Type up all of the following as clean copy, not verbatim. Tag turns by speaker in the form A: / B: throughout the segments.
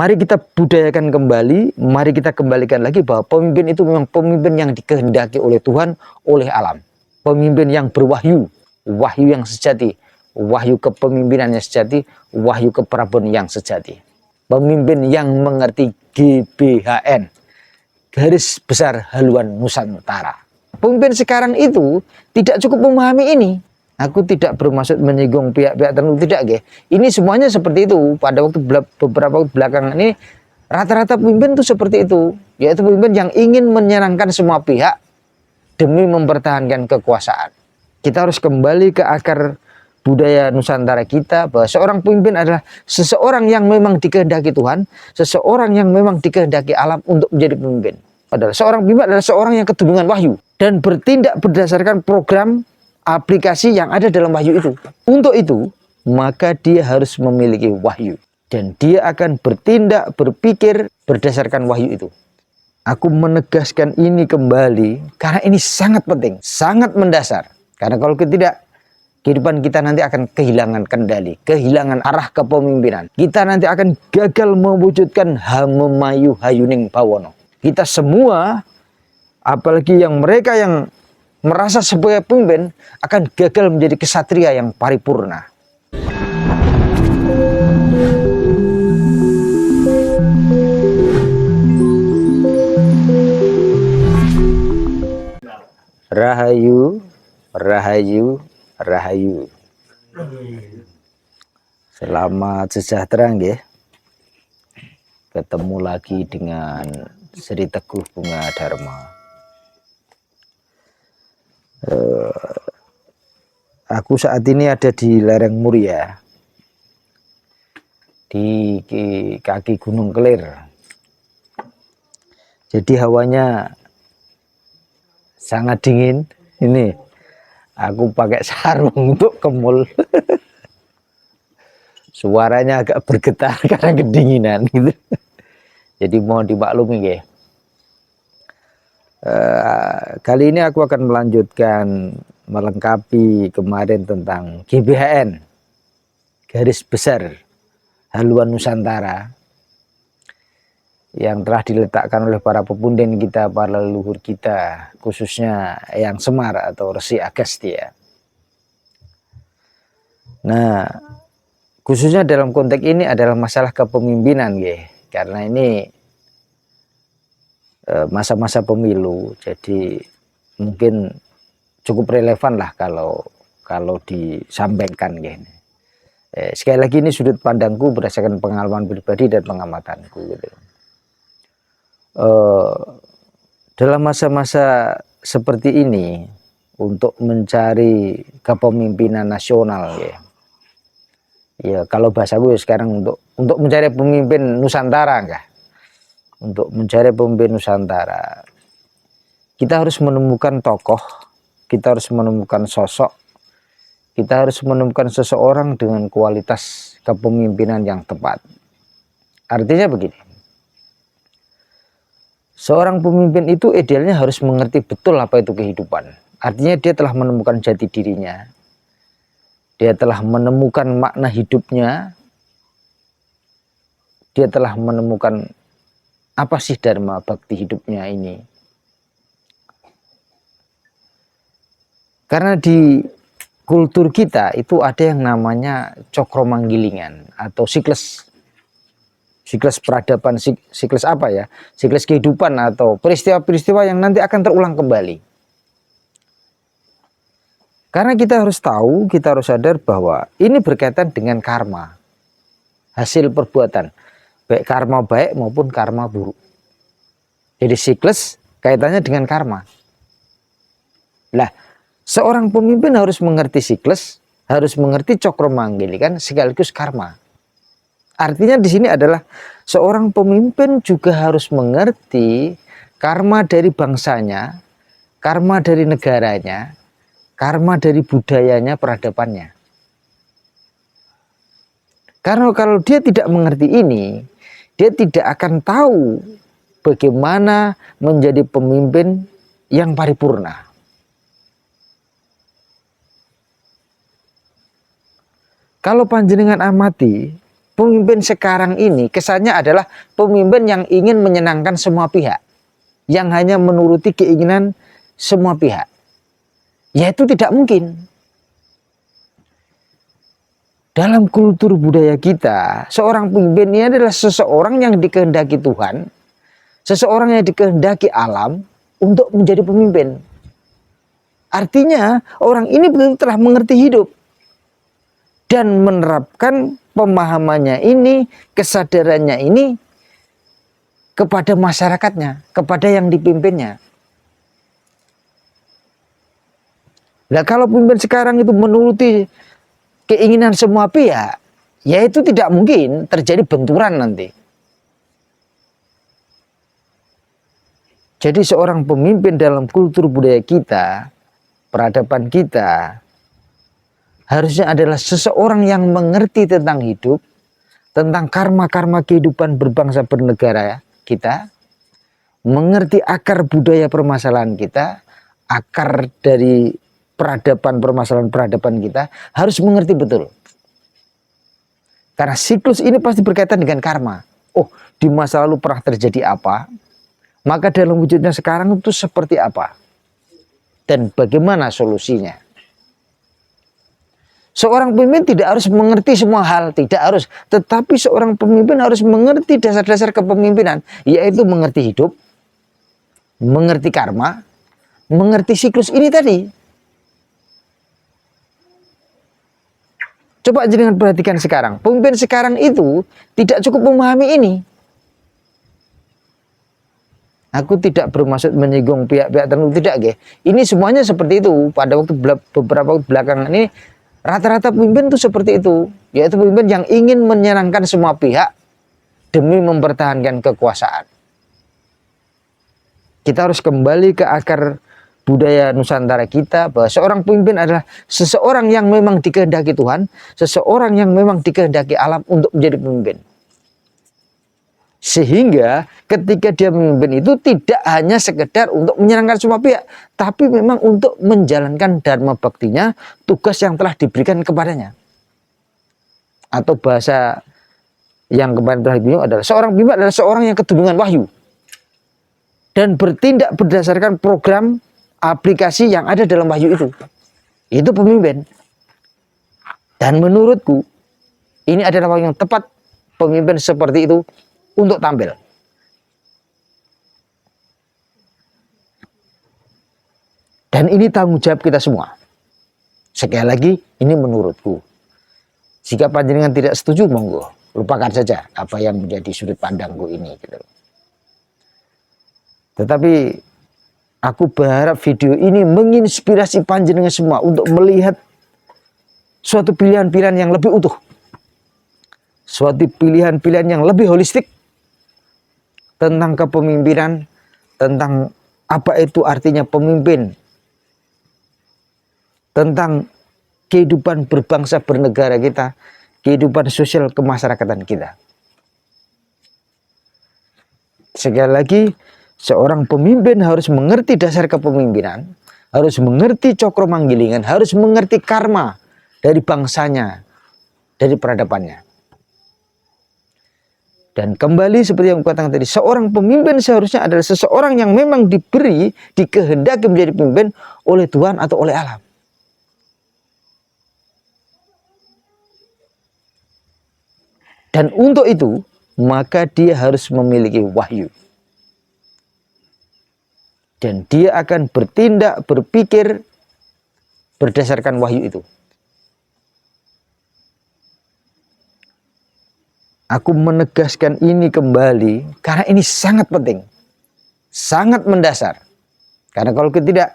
A: Mari kita budayakan kembali, mari kita kembalikan lagi bahwa pemimpin itu memang pemimpin yang dikehendaki oleh Tuhan, oleh alam. Pemimpin yang berwahyu, wahyu yang sejati, wahyu kepemimpinan yang sejati, wahyu keprabon yang sejati. Pemimpin yang mengerti GBHN, garis besar haluan Nusantara. Pemimpin sekarang itu tidak cukup memahami ini. Aku tidak bermaksud menyinggung pihak-pihak tertentu, tidak, ge. Ini semuanya seperti itu. Pada waktu beberapa waktu belakangan ini, rata-rata pemimpin itu seperti itu, yaitu pemimpin yang ingin menyenangkan semua pihak demi mempertahankan kekuasaan. Kita harus kembali ke akar budaya Nusantara kita, bahwa seorang pemimpin adalah seseorang yang memang dikehendaki Tuhan, seseorang yang memang dikehendaki alam untuk menjadi pemimpin. Padahal seorang pemimpin adalah seorang yang kedunungan wahyu dan bertindak berdasarkan program aplikasi yang ada dalam wahyu itu. Untuk itu, maka dia harus memiliki wahyu. Dan dia akan bertindak, berpikir berdasarkan wahyu itu. Aku menegaskan ini kembali karena ini sangat penting, sangat mendasar. Karena kalau tidak, kehidupan kita nanti akan kehilangan kendali, kehilangan arah kepemimpinan. Kita nanti akan gagal mewujudkan hamemayu hayuning bawono. Kita semua, apalagi yang mereka yang merasa sebagai pemimpin, akan gagal menjadi kesatria yang paripurna. Rahayu, rahayu, rahayu. Selamat sejahtera, nggih. Ketemu lagi dengan Sri Teguh Bunga Dharma. Aku saat ini ada di lereng Muria, di kaki Gunung Kelir. Jadi hawanya sangat dingin. Ini aku pakai sarung untuk kemul. Suaranya agak bergetar karena kedinginan gitu. Jadi mohon dimaklumi, nggih. Kali ini aku akan melanjutkan melengkapi kemarin tentang GBHN, garis besar haluan Nusantara, yang telah diletakkan oleh para pepundhen kita, para leluhur kita, khususnya Eyang Semar atau Resi Agastya. Nah, khususnya dalam konteks ini adalah masalah kepemimpinan, nggih. Karena ini masa-masa pemilu, jadi mungkin cukup relevan lah kalau disampaikan, gini. Sekali lagi ini sudut pandangku berdasarkan pengalaman pribadi dan pengamatanku, gitu. Dalam masa-masa seperti ini, untuk mencari kepemimpinan nasional, ya kalau bahasa gue sekarang untuk mencari pemimpin Nusantara, enggak? Untuk mencari pemimpin Nusantara, kita harus menemukan tokoh, kita harus menemukan sosok, kita harus menemukan seseorang dengan kualitas kepemimpinan yang tepat. Artinya begini, seorang pemimpin itu idealnya harus mengerti betul apa itu kehidupan. Artinya dia telah menemukan jati dirinya, dia telah menemukan makna hidupnya, dia telah menemukan apa sih dharma bakti hidupnya ini. Karena di kultur kita itu ada yang namanya cokro manggilingan atau siklus peradaban, siklus apa ya? Siklus kehidupan atau peristiwa-peristiwa yang nanti akan terulang kembali. Karena kita harus tahu, kita harus sadar bahwa ini berkaitan dengan karma, hasil perbuatan. Baik karma baik maupun karma buruk. Jadi siklus kaitannya dengan karma. Lah, seorang pemimpin harus mengerti siklus, harus mengerti cokro manggilikan sekaligus karma. Artinya di sini adalah seorang pemimpin juga harus mengerti karma dari bangsanya, karma dari negaranya, karma dari budayanya, peradabannya. Karena kalau dia tidak mengerti ini, dia tidak akan tahu bagaimana menjadi pemimpin yang paripurna. Kalau panjenengan amati, Pemimpin sekarang ini kesannya adalah pemimpin yang ingin menyenangkan semua pihak, yang hanya menuruti keinginan semua pihak. Ya itu tidak mungkin. Dalam kultur budaya kita, seorang pemimpin ini adalah seseorang yang dikehendaki Tuhan, seseorang yang dikehendaki alam untuk menjadi pemimpin. Artinya orang ini betul telah mengerti hidup dan menerapkan pemahamannya ini, kesadarannya ini kepada masyarakatnya, kepada yang dipimpinnya. Nah, kalau pemimpin sekarang itu menuruti keinginan semua pihak, ya itu tidak mungkin terjadi benturan nanti. Jadi seorang pemimpin dalam kultur budaya kita, peradaban kita, harusnya adalah seseorang yang mengerti tentang hidup, tentang karma-karma kehidupan berbangsa bernegara kita, mengerti akar budaya permasalahan kita, akar dari peradaban permasalahan peradaban kita, harus mengerti betul. Karena siklus ini pasti berkaitan dengan karma. Oh, di masa lalu pernah terjadi apa? Maka dalam wujudnya sekarang itu seperti apa? Dan bagaimana solusinya? Seorang pemimpin tidak harus mengerti semua hal, tidak harus. Tetapi seorang pemimpin harus mengerti dasar-dasar kepemimpinan, yaitu mengerti hidup, mengerti karma, mengerti siklus ini tadi. Coba jangan perhatikan sekarang. Pemimpin sekarang itu tidak cukup memahami ini. Aku tidak bermaksud menyinggung pihak-pihak tertentu, tidak, ge. Ini semuanya seperti itu. Pada waktu beberapa waktu belakangan ini, rata-rata pemimpin itu seperti itu, yaitu pemimpin yang ingin menyenangkan semua pihak demi mempertahankan kekuasaan. Kita harus kembali ke akar budaya Nusantara kita, bahwa seorang pemimpin adalah seseorang yang memang dikehendaki Tuhan, seseorang yang memang dikehendaki alam untuk menjadi pemimpin. Sehingga ketika dia memimpin itu tidak hanya sekedar untuk menyenangkan semua pihak, tapi memang untuk menjalankan dharma baktinya, tugas yang telah diberikan kepadanya. Atau bahasa yang kemarin telah dibingung adalah seorang pemimpin adalah seorang yang kedunungan wahyu dan bertindak berdasarkan program aplikasi yang ada dalam wahyu itu. Itu pemimpin. Dan menurutku ini adalah yang tepat pemimpin seperti itu untuk tampil. Dan ini tanggung jawab kita semua. Sekali lagi, ini menurutku. Jika panjenengan tidak setuju, monggo, lupakan saja apa yang menjadi sudut pandangku ini. Gitu. Tetapi aku berharap video ini menginspirasi panjenengan semua untuk melihat suatu pilihan-pilihan yang lebih utuh. Suatu pilihan-pilihan yang lebih holistik tentang kepemimpinan, tentang apa itu artinya pemimpin, tentang kehidupan berbangsa bernegara kita, kehidupan sosial kemasyarakatan kita. Sekali lagi, seorang pemimpin harus mengerti dasar kepemimpinan, harus mengerti cokro manggilingan, harus mengerti karma dari bangsanya, dari peradabannya. Dan kembali seperti yang katakan tadi, seorang pemimpin seharusnya adalah seseorang yang memang diberi, dikehendaki menjadi pemimpin oleh Tuhan atau oleh alam. Dan untuk itu, maka dia harus memiliki wahyu. Dan dia akan bertindak, berpikir berdasarkan wahyu itu. Aku menegaskan ini kembali karena ini sangat penting. Sangat mendasar. Karena kalau tidak,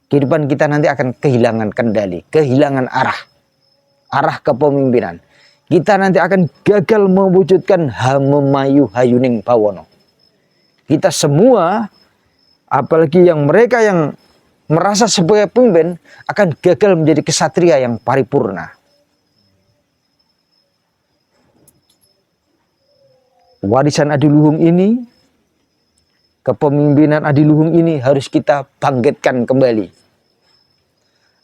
A: kehidupan kita nanti akan kehilangan kendali, kehilangan arah. Arah kepemimpinan. Kita nanti akan gagal mewujudkan hamemayu hayuning bawono. Kita semua, apalagi yang mereka yang merasa sebagai pemimpin, akan gagal menjadi kesatria yang paripurna. Warisan adiluhung ini, kepemimpinan adiluhung ini harus kita bangkitkan kembali.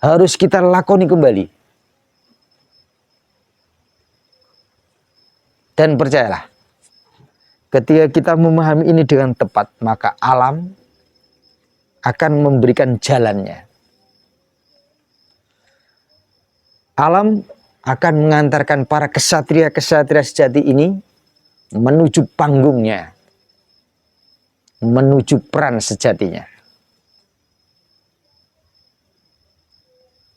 A: Harus kita lakoni kembali. Dan percayalah, ketika kita memahami ini dengan tepat, maka alam akan memberikan jalannya. Alam akan mengantarkan para kesatria-kesatria sejati ini menuju panggungnya, menuju peran sejatinya.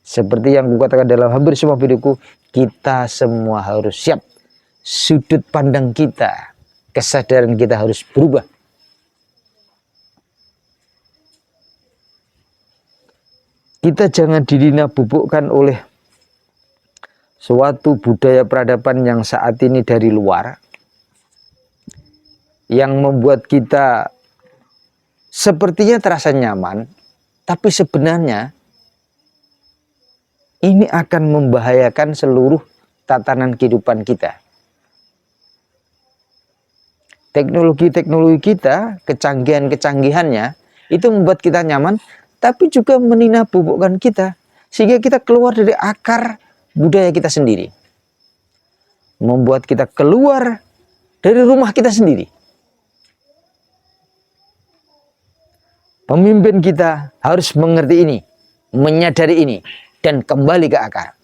A: Seperti yang kukatakan dalam hampir semua videoku, kita semua harus siap. Sudut pandang kita, kesadaran kita harus berubah. Kita jangan bubukkan oleh suatu budaya peradaban yang saat ini dari luar, yang membuat kita sepertinya terasa nyaman, tapi sebenarnya ini akan membahayakan seluruh tatanan kehidupan kita. Teknologi-teknologi kita, kecanggihan-kecanggihannya itu membuat kita nyaman, tapi juga bubukkan kita sehingga kita keluar dari akar budaya kita sendiri, membuat kita keluar dari rumah kita sendiri. Pemimpin kita harus mengerti ini, menyadari ini, dan kembali ke akar.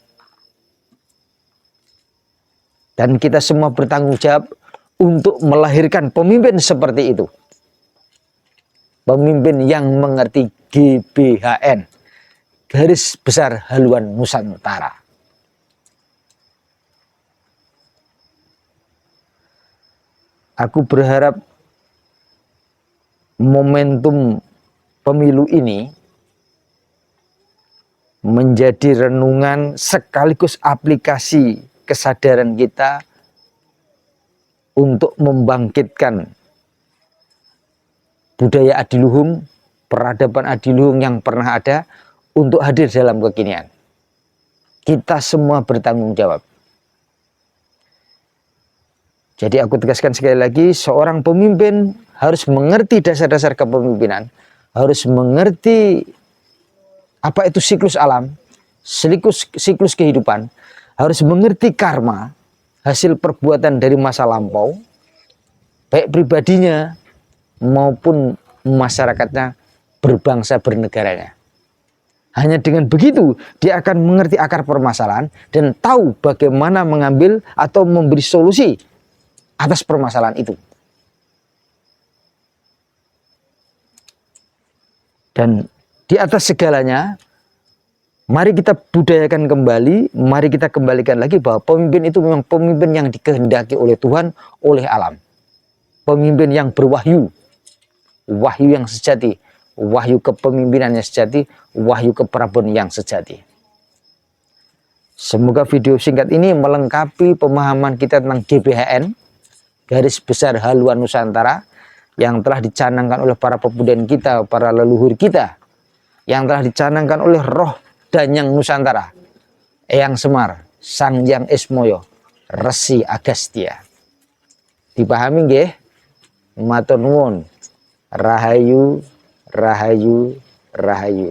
A: Dan kita semua bertanggung jawab untuk melahirkan pemimpin seperti itu. Pemimpin yang mengerti GBHN, Garis Besar Haluan Nusantara. Aku berharap momentum pemilu ini menjadi renungan sekaligus aplikasi kesadaran kita untuk membangkitkan budaya adiluhung, peradaban adiluhung yang pernah ada untuk hadir dalam kekinian. Kita semua bertanggung jawab. Jadi aku tegaskan sekali lagi, seorang pemimpin harus mengerti dasar-dasar kepemimpinan, harus mengerti apa itu siklus alam, siklus kehidupan, harus mengerti karma, hasil perbuatan dari masa lampau, baik pribadinya maupun masyarakatnya, berbangsa bernegaranya. Hanya dengan begitu dia akan mengerti akar permasalahan dan tahu bagaimana mengambil atau memberi solusi atas permasalahan itu. Dan di atas segalanya, mari kita budayakan kembali, mari kita kembalikan lagi bahwa pemimpin itu memang pemimpin yang dikehendaki oleh Tuhan, oleh alam. Pemimpin yang berwahyu, wahyu yang sejati, wahyu kepemimpinan yang sejati, wahyu keprabon yang sejati. Semoga video singkat ini melengkapi pemahaman kita tentang GBHN, Garis Besar Haluan Nusantara, yang telah dicanangkan oleh para pemuda kita, para leluhur kita, yang telah dicanangkan oleh roh Danyang Nusantara, Eyang Semar, Sang Hyang Ismoyo, Resi Agastya. Dipahami nggih? Matur nuwun. Rahayu, rahayu, rahayu.